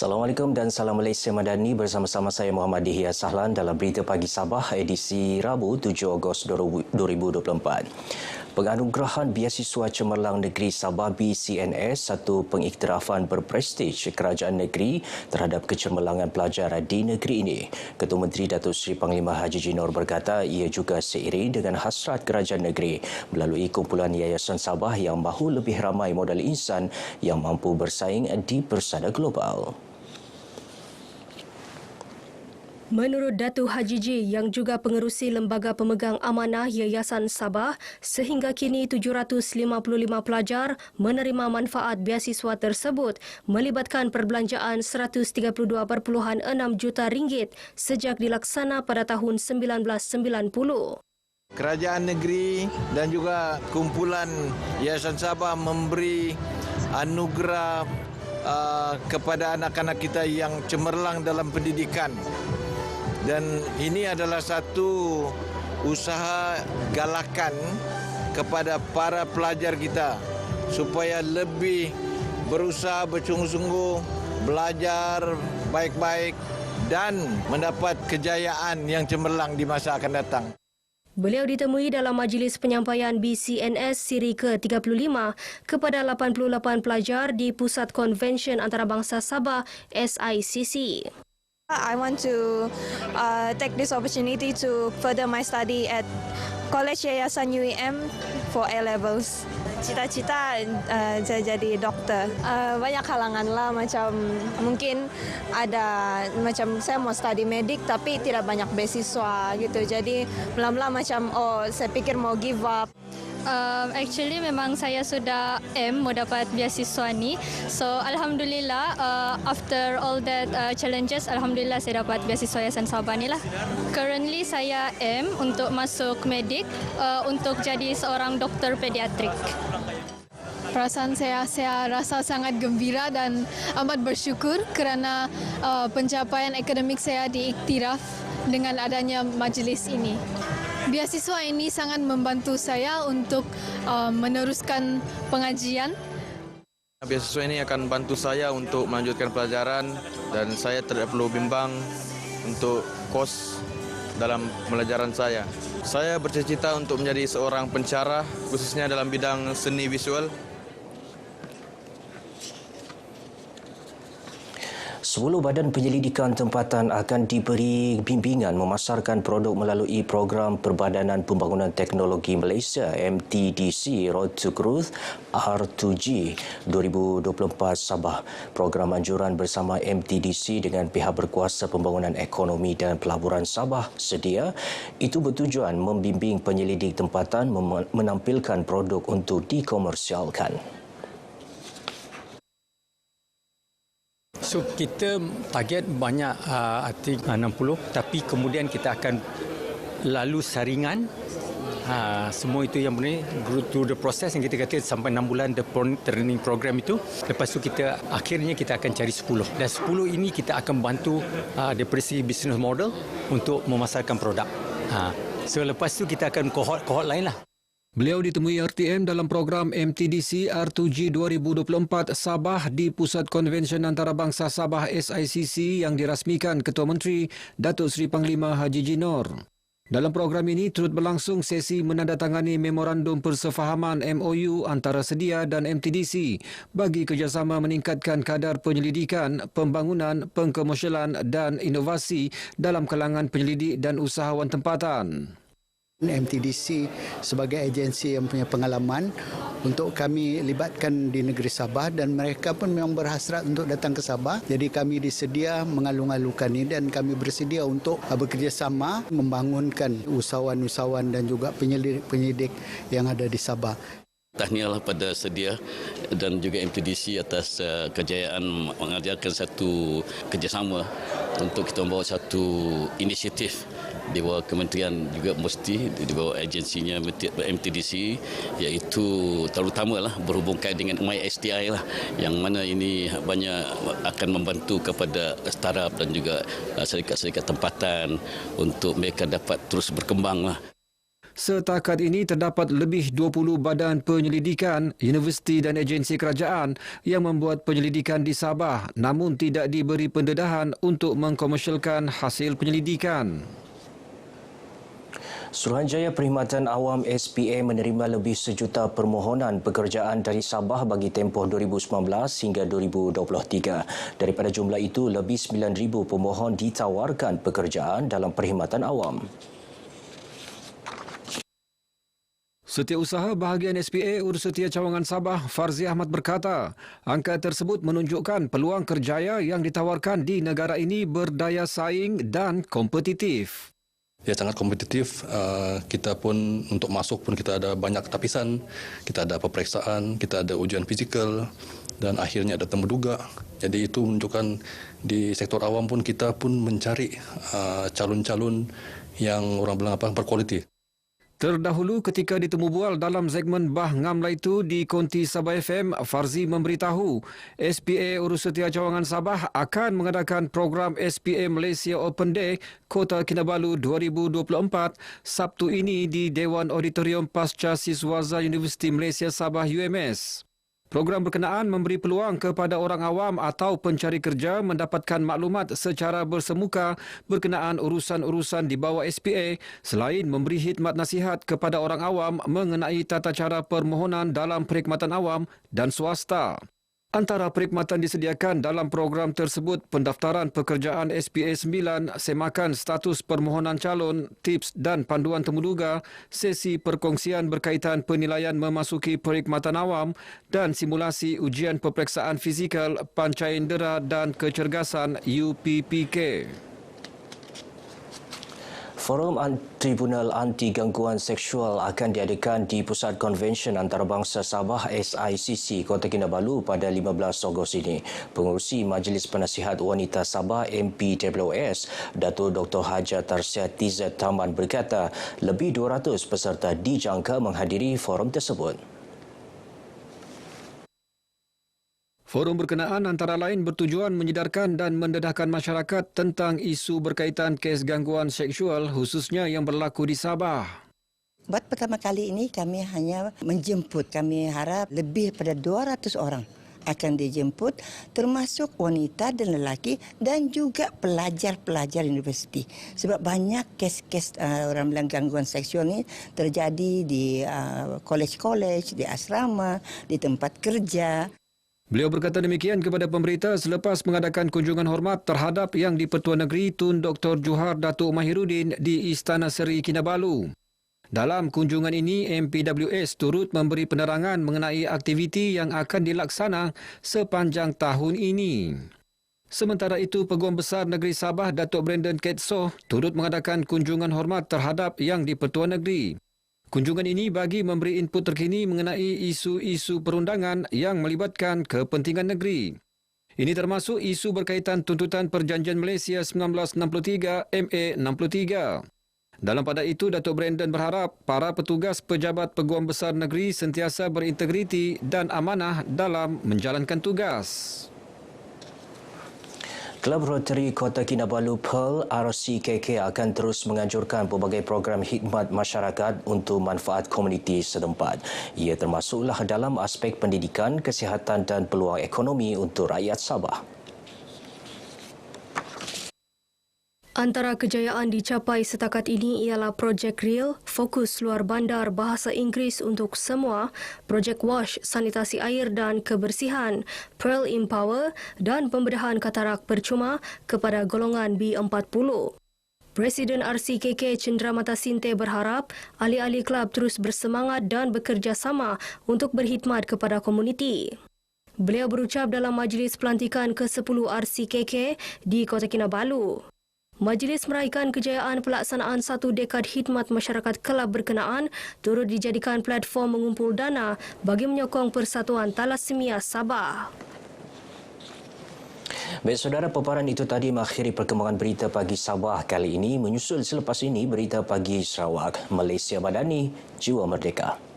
Assalamualaikum dan salam Malaysia Madani, bersama-sama saya Muhammad Dihya Sahlan dalam Berita Pagi Sabah edisi Rabu 7 Ogos 2024. Penganugerahan Biasiswa Cemerlang Negeri Sabah BCNS, satu pengiktirafan berprestij kerajaan negeri terhadap kecemerlangan pelajar di negeri ini. Ketua Menteri Datuk Seri Panglima Haji Jinor berkata ia juga seiring dengan hasrat kerajaan negeri melalui kumpulan Yayasan Sabah yang mahu lebih ramai modal insan yang mampu bersaing di persada global. Menurut Datuk Haji J yang juga pengerusi Lembaga Pemegang Amanah Yayasan Sabah, sehingga kini 755 pelajar menerima manfaat biasiswa tersebut melibatkan perbelanjaan RM132.6 juta sejak dilaksana pada tahun 1990. Kerajaan negeri dan juga kumpulan Yayasan Sabah memberi anugerah kepada anak-anak kita yang cemerlang dalam pendidikan. Dan ini adalah satu usaha galakan kepada para pelajar kita supaya lebih berusaha bersungguh-sungguh, belajar baik-baik dan mendapat kejayaan yang cemerlang di masa akan datang. Beliau ditemui dalam majlis penyampaian BCNS siri ke-35 kepada 88 pelajar di Pusat Konvensyen Antarabangsa Sabah SICC. I want to take this opportunity to further my study at College Yayasan UEM for A-levels. Cita-cita saya jadi doktor. Banyak halangan lah, macam mungkin ada macam saya mau study medik tapi tidak banyak beasiswa gitu. Jadi mula-mula macam saya pikir mau give up. Actually memang saya sudah mau dapat beasiswa ni. So alhamdulillah after all that challenges, alhamdulillah saya dapat beasiswa Yayasan Sabah ni lah. Currently saya untuk masuk medik untuk jadi seorang doktor pediatrik. Perasaan saya rasa sangat gembira dan amat bersyukur kerana pencapaian akademik saya diiktiraf dengan adanya majlis ini. Beasiswa ini sangat membantu saya untuk meneruskan pengajian. Beasiswa ini akan bantu saya untuk melanjutkan pelajaran dan saya tidak perlu bimbang untuk kos dalam pelajaran saya. Saya bercita-cita untuk menjadi seorang pensyarah khususnya dalam bidang seni visual. 10 badan penyelidikan tempatan akan diberi bimbingan memasarkan produk melalui Program Perbadanan Pembangunan Teknologi Malaysia MTDC Road to Growth R2G 2024 Sabah. Program anjuran bersama MTDC dengan pihak berkuasa pembangunan ekonomi dan pelaburan Sabah sedia itu bertujuan membimbing penyelidik tempatan menampilkan produk untuk dikomersialkan. So kita target banyak artik 60, tapi kemudian kita akan lalu saringan semua itu yang boleh through the process yang kita kata sampai 6 bulan the training program itu. Lepas tu akhirnya kita akan cari 10 dan 10 ini kita akan bantu daripada segi business model untuk memasarkan produk. So lepas tu kita akan kohort lain lah. Beliau ditemui RTM dalam program MTDC R2G 2024 Sabah di Pusat Konvensyen Antarabangsa Sabah SICC yang dirasmikan Ketua Menteri Datuk Seri Panglima Haji Jinor. Dalam program ini turut berlangsung sesi menandatangani Memorandum Persefahaman MOU antara Sedia dan MTDC bagi kerjasama meningkatkan kadar penyelidikan, pembangunan, pengkomersialan dan inovasi dalam kalangan penyelidik dan usahawan tempatan. MTDC sebagai agensi yang punya pengalaman untuk kami libatkan di negeri Sabah dan mereka pun memang berhasrat untuk datang ke Sabah. Jadi kami disedia mengalu-alukan ini dan kami bersedia untuk bekerjasama membangunkan usahawan-usahawan dan juga penyelidik yang ada di Sabah. Tahniahlah pada Sedia dan juga MTDC atas kejayaan mengajarkan satu kerjasama untuk kita membawa satu inisiatif di bawah kementerian juga mesti di bawah agensinya MTDC, iaitu terutamalah berhubungkan dengan MySTI lah, yang mana ini banyak akan membantu kepada startup dan juga syarikat-syarikat tempatan untuk mereka dapat terus berkembang lah. Setakat ini terdapat lebih 20 badan penyelidikan, universiti dan agensi kerajaan yang membuat penyelidikan di Sabah namun tidak diberi pendedahan untuk mengkomersialkan hasil penyelidikan. Suruhanjaya Perkhidmatan Awam SPA menerima lebih 1 juta permohonan pekerjaan dari Sabah bagi tempoh 2019 hingga 2023. Daripada jumlah itu, lebih 9,000 pemohon ditawarkan pekerjaan dalam perkhidmatan awam. Setiausaha Bahagian SPA Urussetia Cawangan Sabah, Farzi Ahmad berkata, angka tersebut menunjukkan peluang kerjaya yang ditawarkan di negara ini berdaya saing dan kompetitif. Ya, sangat kompetitif. Kita pun untuk masuk pun kita ada banyak tapisan, kita ada peperiksaan, kita ada ujian fizikal dan akhirnya ada temu duga. Jadi itu menunjukkan di sektor awam pun kita pun mencari calon-calon yang orang bilang berkualiti. Terdahulu ketika ditemu bual dalam segmen Bah Ngam Laitu di Konti Sabah FM, Farzi memberitahu SPA Urussetia Cawangan Sabah akan mengadakan program SPA Malaysia Open Day Kota Kinabalu 2024 Sabtu ini di Dewan Auditorium Pasca Siswaza Universiti Malaysia Sabah UMS. Program berkenaan memberi peluang kepada orang awam atau pencari kerja mendapatkan maklumat secara bersemuka berkenaan urusan-urusan di bawah SPA selain memberi khidmat nasihat kepada orang awam mengenai tata cara permohonan dalam perkhidmatan awam dan swasta. Antara perkhidmatan disediakan dalam program tersebut pendaftaran pekerjaan SPA 9, semakan status permohonan calon, tips dan panduan temuduga, sesi perkongsian berkaitan penilaian memasuki perkhidmatan awam dan simulasi ujian peperiksaan fizikal, pancaindera dan kecergasan UPPK. Forum Tribunal Anti Gangguan Seksual akan diadakan di Pusat Konvensyen Antarabangsa Sabah SICC Kota Kinabalu pada 15 Ogos ini. Pengerusi Majlis Penasihat Wanita Sabah MPWS, Datuk Dr. Haja Tarsiah TZ Taman berkata lebih 200 peserta dijangka menghadiri forum tersebut. Forum berkenaan antara lain bertujuan menyedarkan dan mendedahkan masyarakat tentang isu berkaitan kes gangguan seksual khususnya yang berlaku di Sabah. Buat pertama kali ini kami hanya menjemput. Kami harap lebih pada 200 orang akan dijemput termasuk wanita dan lelaki dan juga pelajar-pelajar universiti. Sebab banyak kes-kes orang bilang gangguan seksual ini terjadi di kolej-kolej, di asrama, di tempat kerja. Beliau berkata demikian kepada pemberita selepas mengadakan kunjungan hormat terhadap Yang di-Pertuan Negeri Tun Dr. Johar Datuk Mahiruddin di Istana Seri Kinabalu. Dalam kunjungan ini, MPWS turut memberi penerangan mengenai aktiviti yang akan dilaksana sepanjang tahun ini. Sementara itu, Peguam Besar Negeri Sabah Datuk Brandon Ketsoh turut mengadakan kunjungan hormat terhadap Yang di-Pertuan Negeri. Kunjungan ini bagi memberi input terkini mengenai isu-isu perundangan yang melibatkan kepentingan negeri. Ini termasuk isu berkaitan tuntutan Perjanjian Malaysia 1963 MA 63. Dalam pada itu, Datuk Brandon berharap para petugas pejabat Peguam Besar Negeri sentiasa berintegriti dan amanah dalam menjalankan tugas. Kelab Rotary Kota Kinabalu Pearl RCKK akan terus menganjurkan pelbagai program khidmat masyarakat untuk manfaat komuniti setempat. Ia termasuklah dalam aspek pendidikan, kesihatan dan peluang ekonomi untuk rakyat Sabah. Antara kejayaan dicapai setakat ini ialah Projek Real, fokus luar bandar bahasa Inggeris untuk semua, Projek Wash, sanitasi air dan kebersihan, Pearl Empower dan pembedahan katarak percuma kepada golongan B40. Presiden RCKK Cendramata Sinte berharap ahli-ahli kelab terus bersemangat dan bekerjasama untuk berkhidmat kepada komuniti. Beliau berucap dalam majlis pelantikan ke-10 RCKK di Kota Kinabalu. Majlis meraihkan kejayaan pelaksanaan 1 dekad khidmat masyarakat kelab berkenaan turut dijadikan platform mengumpul dana bagi menyokong Persatuan Thalassemia Sabah. Baik saudara, paparan itu tadi mengakhiri perkembangan berita pagi Sabah kali ini. Menyusul selepas ini berita pagi Sarawak. Malaysia Madani, Jiwa Merdeka.